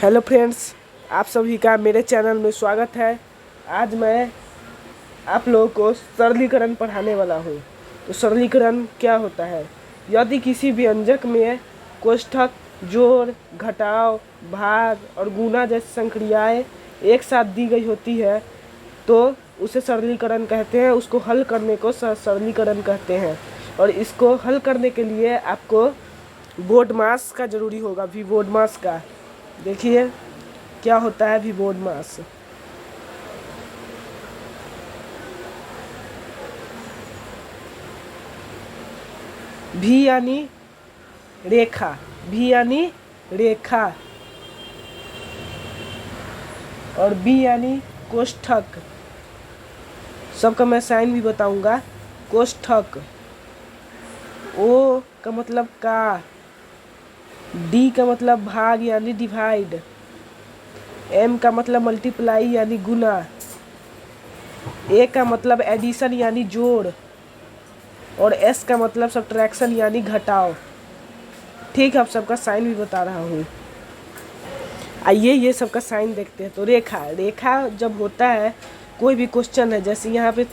Hello friends, आप सभी का मेरे चैनल में स्वागत है। आज मैं आप लोगों को सरलीकरण पढ़ाने वाला हूँ। तो सरलीकरण क्या होता है? यदि किसी व्यंजक में कोष्ठक, जोड़, घटाव, भाग और गुणा जैसी संक्रियाएं एक साथ दी गई होती है तो उसे सरलीकरण कहते हैं। उसको हल करने को सरलीकरण कहते हैं। और इसको हल करने के लिए आपको बोर्ड-मास का ज़रूरी होगा, भी बोर्ड-मास का। देखिए क्या होता है भी बोर्ड-मास। भी यानी रेखा, भी यानी रेखा, और बी यानी कोष्ठक। सबका मैं साइन भी बताऊंगा। कोष्ठक, ओ का मतलब का, डी का मतलब भाग यानी डिवाइड, एम का मतलब मल्टीप्लाई यानी गुना, ए का मतलब एडिशन यानी जोड़, और एस का मतलब सब्ट्रैक्शन यानी घटाव। ठीक है, अब सबका साइन भी बता रहा हूँ। आइए ये सबका साइन देखते हैं। तो रेखा, रेखा जब होता है कोई भी क्वेश्चन है, जैसे यहाँ पे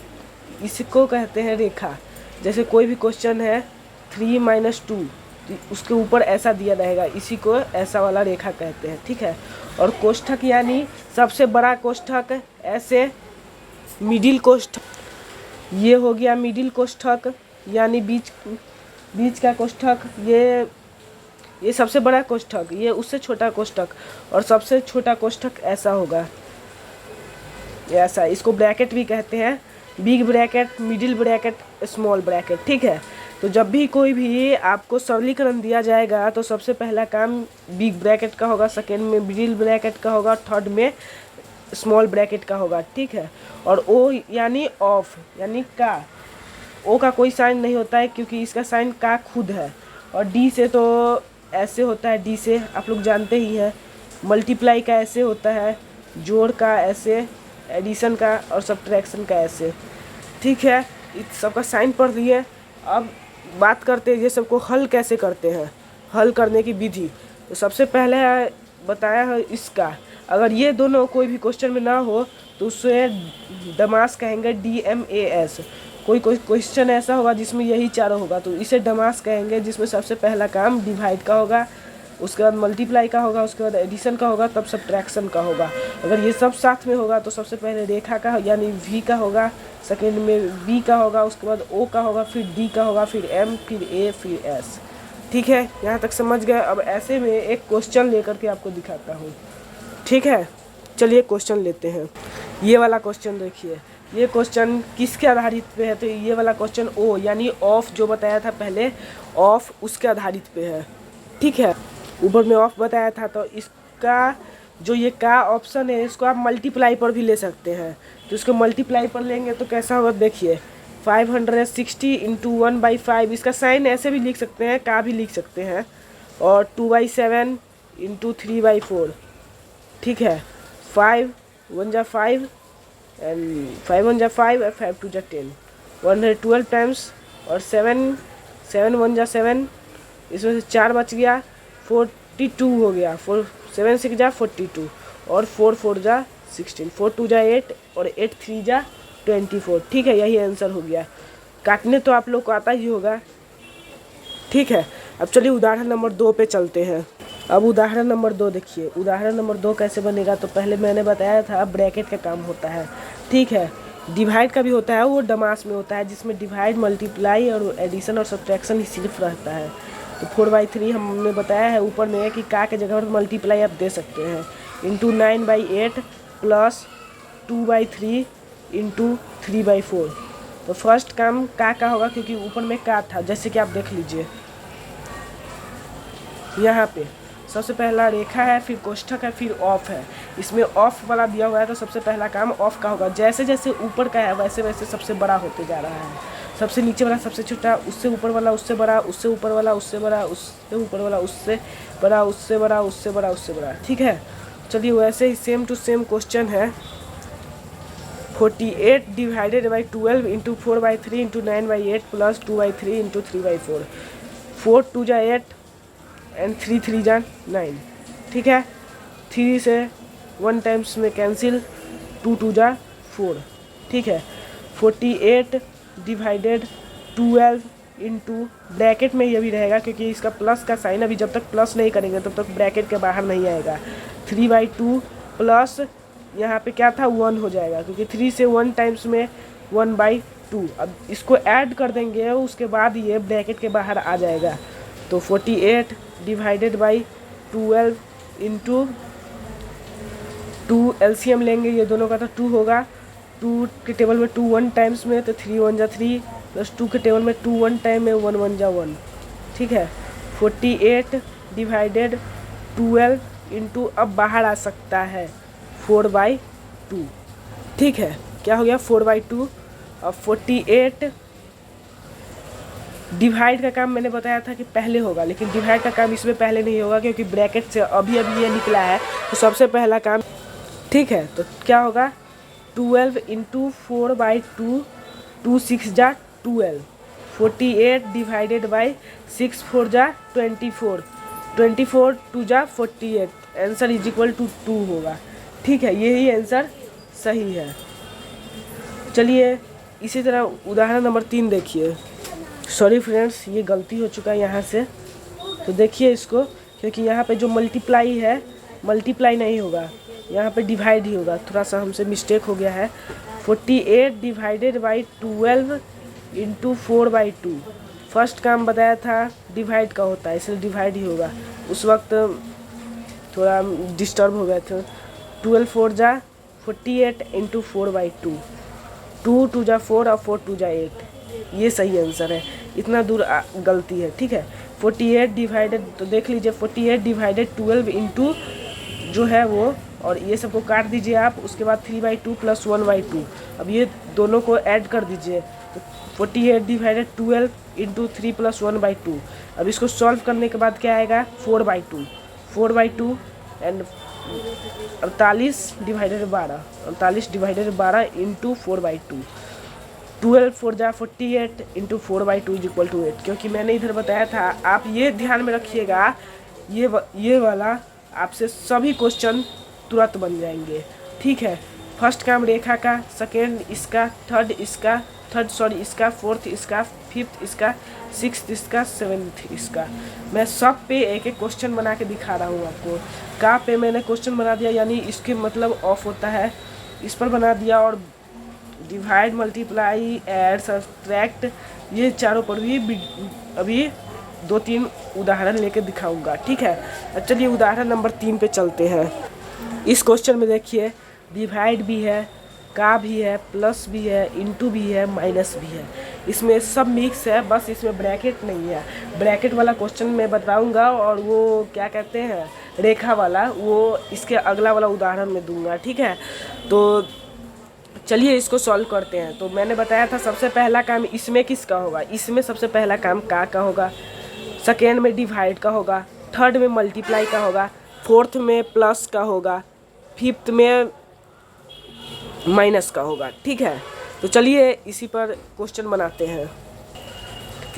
इसको कहते हैं रेखा। जैसे कोई भी क्वेश्चन है 3 - 2, उसके ऊपर ऐसा दिया रहेगा, इसी को ऐसा वाला रेखा कहते हैं। ठीक है। और कोष्ठक यानी सबसे बड़ा कोष्ठक, ऐसे मिडिल कोष्ठक, ये हो गया मिडिल कोष्ठक यानी बीच का कोष्ठक। ये सबसे बड़ा कोष्ठक, ये उससे छोटा कोष्ठक, और सबसे छोटा कोष्ठक ऐसा होगा, ऐसा। इसको ब्रैकेट भी कहते हैं, big bracket, middle bracket, small bracket. ठीक है। तो जब भी कोई भी आपको सरलीकरण दिया जाएगा तो सबसे पहला काम बिग ब्रैकेट का होगा, सेकेंड में मिडिल ब्रैकेट का होगा, थर्ड में स्मॉल ब्रैकेट का होगा। ठीक है। और ओ यानी ऑफ यानी का, ओ का कोई साइन नहीं होता है क्योंकि इसका साइन का खुद है। और डी से तो ऐसे होता है, डी से आप लोग जानते ही हैं। मल्टीप्लाई का ऐसे होता है, जोड़ का ऐसे, एडिशन का और सब्ट्रैक्शन का ऐसे। ठीक है, इस सबका साइन पढ़ लिए। अब बात करते हैं ये सबको हल कैसे करते हैं, हल करने की विधि। तो सबसे पहले बताया है इसका, अगर ये दोनों कोई भी क्वेश्चन में ना हो तो उससे डमास कहेंगे, DMAS। कोई क्वेश्चन ऐसा होगा जिसमें यही चारों होगा तो इसे डमास कहेंगे, जिसमें सबसे पहला काम डिवाइड का होगा, उसके बाद मल्टीप्लाई का होगा, उसके बाद एडिशन का होगा, तब सब्ट्रैक्शन का होगा। अगर ये सब साथ में होगा तो सबसे पहले रेखा का यानी V का होगा, सेकेंड में B का होगा, उसके बाद O का होगा, फिर D का होगा, फिर M, फिर A, फिर S। ठीक है, यहाँ तक समझ गए। अब ऐसे में एक क्वेश्चन लेकर के आपको दिखाता हूँ। ठीक है, चलिए क्वेश्चन लेते हैं। ये वाला क्वेश्चन देखिए, ये क्वेश्चन किसके आधारित पे है? तो ये वाला क्वेश्चन ओ यानी ऑफ, जो बताया था पहले ऑफ, उसके आधारित पे है। ठीक है, ऊपर में ऑफ बताया था, तो इसका जो ये का ऑप्शन है इसको आप मल्टीप्लाई पर भी ले सकते हैं। तो इसको मल्टीप्लाई पर लेंगे तो कैसा होगा, देखिए 560 × 1/5। इसका साइन ऐसे भी लिख सकते हैं, का भी लिख सकते हैं। और 2/7 × 3/4। ठीक है, 5 1 जा 5 एंड 5 1 जा 5 और 5 2 जा 10, 112 टाइम्स। और 7 1 जा 7, इसमें से 4 बच गया, 42 हो गया। 7 6 जा 42 और 4 4 जा 16, 4 2 जा 8 और 8 3 जा 24। ठीक है, यही आंसर हो गया। काटने तो आप लोग को आता ही होगा। ठीक है, अब चलिए उदाहरण नंबर 2 पे चलते हैं। अब उदाहरण नंबर 2 देखिए। उदाहरण नंबर 2 कैसे बनेगा, तो पहले मैंने बताया था ब्रैकेट का काम होता है। ठीक है, डिवाइड का भी होता है, वो डमास में होता है, जिसमें डिवाइड, मल्टीप्लाई और एडिशन और सब्ट्रैक्शन ही सिर्फ रहता है। तो 4/3 हमने बताया है ऊपर में कि का के जगह पर मल्टीप्लाई आप दे सकते हैं, इंटू 9/8 प्लस 2/3 इंटू 3/4। तो फर्स्ट काम का होगा क्योंकि ऊपर में का था, जैसे कि आप देख लीजिए यहाँ पे सबसे पहला रेखा है, फिर कोष्ठक है, फिर ऑफ है। इसमें ऑफ वाला दिया हुआ है तो सबसे पहला काम ऑफ का होगा। जैसे जैसे ऊपर का है वैसे वैसे सबसे बड़ा होते जा रहा है। सबसे नीचे वाला सबसे छोटा, उससे ऊपर वाला उससे बड़ा, उससे ऊपर वाला उससे बड़ा, उससे ऊपर वाला उससे बड़ा, उससे बड़ा, उससे बड़ा, उससे बड़ा। ठीक है, चलिए वैसे ही सेम टू सेम क्वेश्चन है। 48 / 12 × 4/3 × 9/8 प्लस 2/3 × 3/4। 4 2 जा 8 एंड 3 3 जा 9। ठीक है, 3 से 1 टाइम्स में कैंसिल, 2 2 जा 4, ठीक है। 48 डिवाइडेड 12 इंटू, ब्रैकेट में ये भी रहेगा क्योंकि इसका प्लस का साइन अभी जब तक प्लस नहीं करेंगे तब तक ब्रैकेट के बाहर नहीं आएगा। 3/2 प्लस यहाँ पे क्या था 1 हो जाएगा क्योंकि 3 से 1 टाइम्स में 1/2। अब इसको ऐड कर देंगे उसके बाद ये ब्रैकेट के बाहर आ जाएगा। तो 48 डिवाइडेड बाई 12 इंटू 2, एलसीएम लेंगे ये दोनों का तो 2 होगा। 2 के टेबल में 2 1 टाइम्स में तो 3 1 जा 3, प्लस 2 के टेबल में 2 1 टाइम में 1 1 जा 1, ठीक है। 48 डिवाइडेड 12 इंटू, अब बाहर आ सकता है 4/2, ठीक है। क्या हो गया 4/2। अब 48 डिवाइड का काम मैंने बताया था कि पहले होगा, लेकिन डिवाइड का काम इसमें पहले नहीं होगा क्योंकि ब्रैकेट से अभी अभी ये निकला है तो सबसे पहला काम, ठीक है। तो क्या होगा 12 इंटू 4/2, 2 6 जा 12, 48 डिवाइडेड बाई 6 4 जा 24, 24 2 जा 48, आंसर इज इक्वल टू 2 होगा, ठीक है। यही आंसर सही है। चलिए इसी तरह उदाहरण नंबर 3 देखिए। सॉरी फ्रेंड्स, ये गलती हो चुका है यहाँ से, तो देखिए इसको, क्योंकि यहाँ पे जो मल्टीप्लाई है मल्टीप्लाई नहीं होगा, यहाँ पे डिवाइड ही होगा, थोड़ा सा हमसे मिस्टेक हो गया है। 48 डिवाइडेड बाई 12 इंटू 4/2, फर्स्ट काम बताया था डिवाइड का होता है इसलिए डिवाइड ही होगा, उस वक्त थोड़ा डिस्टर्ब हो गए थे। 12 4 जा 48 इंटू 4/2, 2 2 जा 4 और 4 2 जा 8, ये सही आंसर है। इतना दूर गलती है, ठीक है। 48 डिवाइडेड, तो देख लीजिए 48 डिवाइडेड 12 इंटू जो है वो, और ये सबको काट दीजिए आप, उसके बाद 3/2 प्लस 1/2, अब ये दोनों को ऐड कर दीजिए। तो 48 डिवाइडेड 12 इंटू 3 प्लस 1/2, अब इसको सॉल्व करने के बाद क्या आएगा 4/2 एंड 48 डिवाइडेड 12 इंटू 4/2, 12 4 जा 48 इंटू 4/2 इज इक्वल टू 8। क्योंकि मैंने इधर बताया था, आप ये ध्यान में रखिएगा, ये वाला आपसे सभी क्वेश्चन तुरंत बन जाएंगे, ठीक है। फर्स्ट काम रेखा का, सेकेंड इसका, थर्ड इसका, फोर्थ इसका, फिफ्थ इसका, सिक्स्थ इसका, सेवेंथ इसका। मैं सब पे एक एक क्वेश्चन बना के दिखा रहा हूँ आपको। का पे मैंने क्वेश्चन बना दिया, यानी इसके मतलब ऑफ होता है, इस पर बना दिया, और डिवाइड, मल्टीप्लाई, ऐड, सब्ट्रैक्ट, ये चारों पर भी अभी 2-3 उदाहरण लेके दिखाऊंगा, ठीक है। अब चलिए उदाहरण नंबर 3 पे चलते हैं। इस क्वेश्चन में देखिए डिवाइड भी है, का भी है, प्लस भी है, इनटू भी है, माइनस भी है, इसमें सब मिक्स है, बस इसमें ब्रैकेट नहीं है। ब्रैकेट वाला क्वेश्चन मैं बताऊंगा, और वो क्या कहते हैं रेखा वाला, वो इसके अगला वाला उदाहरण में दूंगा, ठीक है। तो चलिए इसको सॉल्व करते हैं। तो मैंने बताया था सबसे पहला काम इसमें किसका होगा, इसमें सबसे पहला काम का होगा, सेकेंड में डिवाइड का होगा, थर्ड में मल्टीप्लाई का होगा, फोर्थ में प्लस का होगा, फिफ्थ में माइनस का होगा, ठीक है। तो चलिए इसी पर क्वेश्चन बनाते हैं।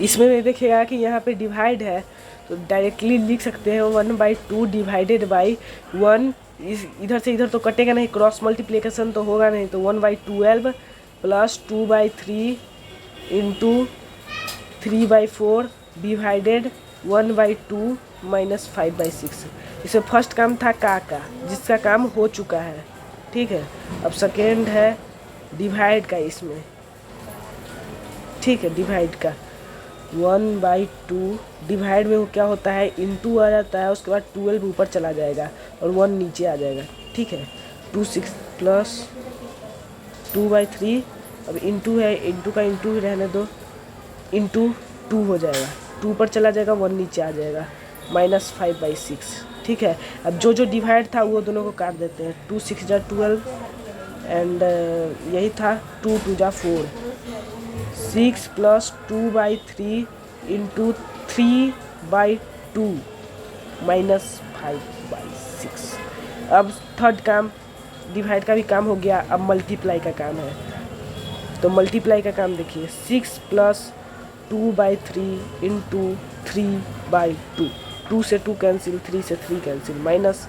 इसमें देखिएगा कि यहाँ पे डिवाइड है, तो डायरेक्टली लिख सकते हैं 1/2 डिवाइडेड बाई 1, इधर से इधर तो कटेगा नहीं, क्रॉस मल्टीप्लिकेशन तो होगा नहीं, तो 1/12 प्लस 2/3 इंटू 3/4 डिवाइडेड 1/2 माइनस 5/6। इसमें फर्स्ट काम था का, जिसका काम हो चुका है, ठीक है। अब सेकेंड है डिवाइड का, इसमें ठीक है डिवाइड का 1/2, डिवाइड में वो क्या होता है इंटू आ जाता है, उसके बाद 12 ऊपर चला जाएगा और 1 नीचे आ जाएगा, ठीक है। 2 6 प्लस 2/3, अब इंटू है, इंटू का इंटू ही रहने दो, इंटू 2 हो जाएगा, 2 ऊपर चला जाएगा, 1 नीचे आ जाएगा, माइनस 5/6, ठीक है। अब जो जो डिवाइड था वो दोनों को काट देते हैं, 2 6 जा 12 एंड यही था, 2 2 जा 4, 6 प्लस 2/3 इंटू 3/2 माइनस 5/6। अब थर्ड काम, डिवाइड का भी काम हो गया, अब मल्टीप्लाई का काम है। तो मल्टीप्लाई का काम देखिए, 6 प्लस 2/3 इंटू 3/2, 2 से 2 कैंसिल, 3 से 3 कैंसिल, माइनस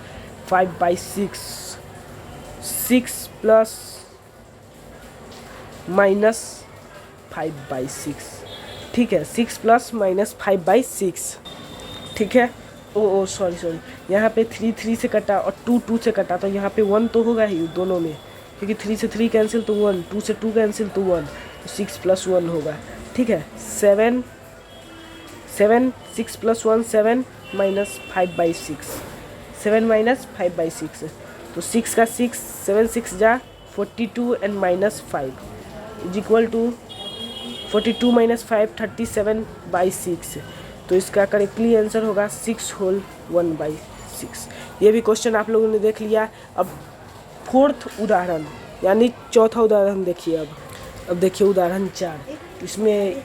5/6, 6 प्लस माइनस 5/6, ठीक है, 6 प्लस माइनस 5/6, ठीक है। ओ सॉरी, यहाँ पे 3 से कटा और 2 से कटा, तो यहाँ पे 1 तो होगा ही दोनों में, क्योंकि 3 से 3 कैंसिल तो 1, 2 से 2 कैंसिल तो 1, तो 6 + 1 होगा, ठीक है। 7 6 + 1 7 माइनस 5/6, 7 माइनस 5/6, तो 6 का 6, 7 6 जा 42 and minus 5 is equal to 42 minus 5 37/6, तो इसका करेक्टली आंसर होगा 6 होल 1/6। ये भी क्वेश्चन आप लोगों ने देख लिया। अब फोर्थ उदाहरण यानी चौथा उदाहरण देखिए। अब देखिए उदाहरण 4, इसमें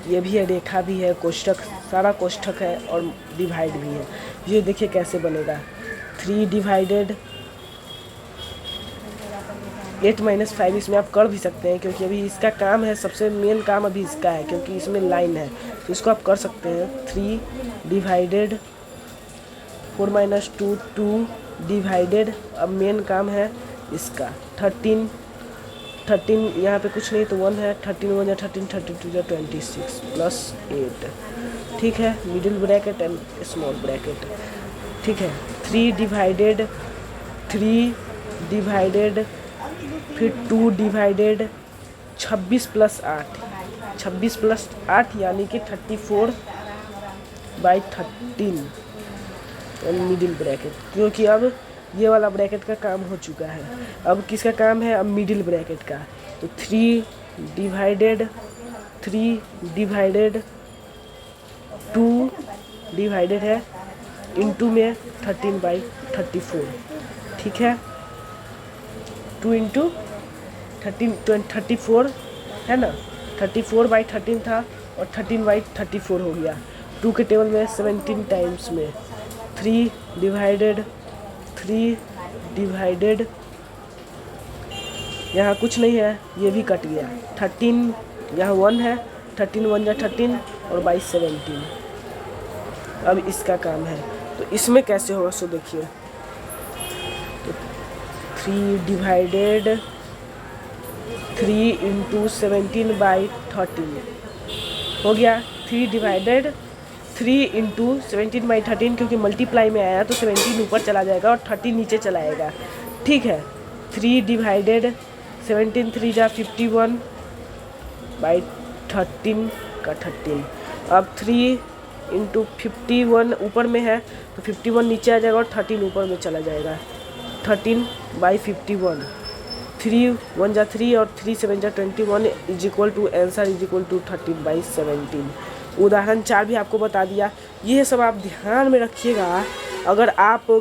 ये भी है, रेखा भी है, कोष्ठक, सारा कोष्ठक है और डिवाइड भी है। ये देखिए कैसे बनेगा। 3 डिवाइडेड 8 - 5, इसमें आप कर भी सकते हैं क्योंकि अभी इसका काम है, सबसे मेन काम अभी इसका है क्योंकि इसमें लाइन है, तो इसको आप कर सकते हैं। 3 डिवाइडेड 4 - 2 2 डिवाइडेड, अब मेन काम है इसका 13 यहाँ पे कुछ नहीं तो 1 है, 13 1 या 13, 32 या 26 प्लस 8, ठीक है, middle bracket and small bracket, ठीक है। 3 डिवाइडेड 3 डिवाइडेड फिर 2 डिवाइडेड 26 + 8, 26 + 8 यानी कि 34/13 मिडिल ब्रैकेट, क्योंकि अब ये वाला ब्रैकेट का काम हो चुका है। अब किसका काम है? अब मिडिल ब्रैकेट का, तो 3 डिवाइडेड 2 डिवाइडेड है इनटू में 13/34, ठीक है। 2 × 34 है ना, 34/13 था और 13/34 हो गया। 2 के टेबल में 17 टाइम्स में 3 डिवाइडेड यहाँ कुछ नहीं है, ये भी कट गया। 13 यहाँ 1 है, 13 1 या 13 और 22 17। अब इसका काम है, तो इसमें कैसे होगा सो देखिए। तो 3 डिवाइडेड 3 × 17/13 हो गया। 3 डिवाइडेड 3 × 17/13, क्योंकि मल्टीप्लाई में आया तो 17 ऊपर चला जाएगा और 13 नीचे चला आएगा, ठीक है। 3 डिवाइडेड 17 3 जा 51/13 का 13। अब 3 × 51 ऊपर में है तो 51 नीचे आ जाएगा और 13 ऊपर में चला जाएगा, 13/51। 3 1 जा 3 और 3 7 जा 21 is equal to answer is equal to 13/17। उदाहरण 4 भी आपको बता दिया। ये सब आप ध्यान में रखिएगा। अगर आप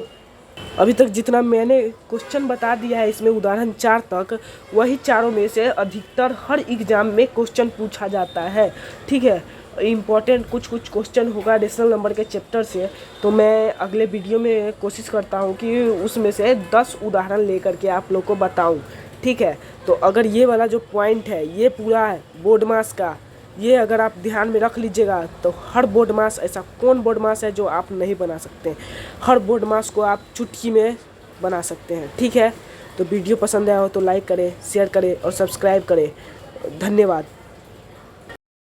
अभी तक जितना मैंने क्वेश्चन बता दिया है इसमें उदाहरण 4 तक, वही चारों में से अधिकतर हर एग्ज़ाम में क्वेश्चन पूछा जाता है, ठीक है। इम्पॉर्टेंट कुछ क्वेश्चन होगा एडिशनल नंबर के चैप्टर से, तो मैं अगले वीडियो में कोशिश करता हूँ कि उसमें से 10 उदाहरण लेकर के आप लोग को बताऊँ, ठीक है। तो अगर ये वाला जो पॉइंट है ये पूरा है बोर्ड मास का, ये अगर आप ध्यान में रख लीजिएगा तो हर बोर्ड मास, ऐसा कौन बोर्ड मास है जो आप नहीं बना सकते, हर बोर्ड मास को आप चुटकी में बना सकते हैं, ठीक है। तो वीडियो पसंद आया हो तो लाइक करें, शेयर करें और सब्सक्राइब करें। धन्यवाद।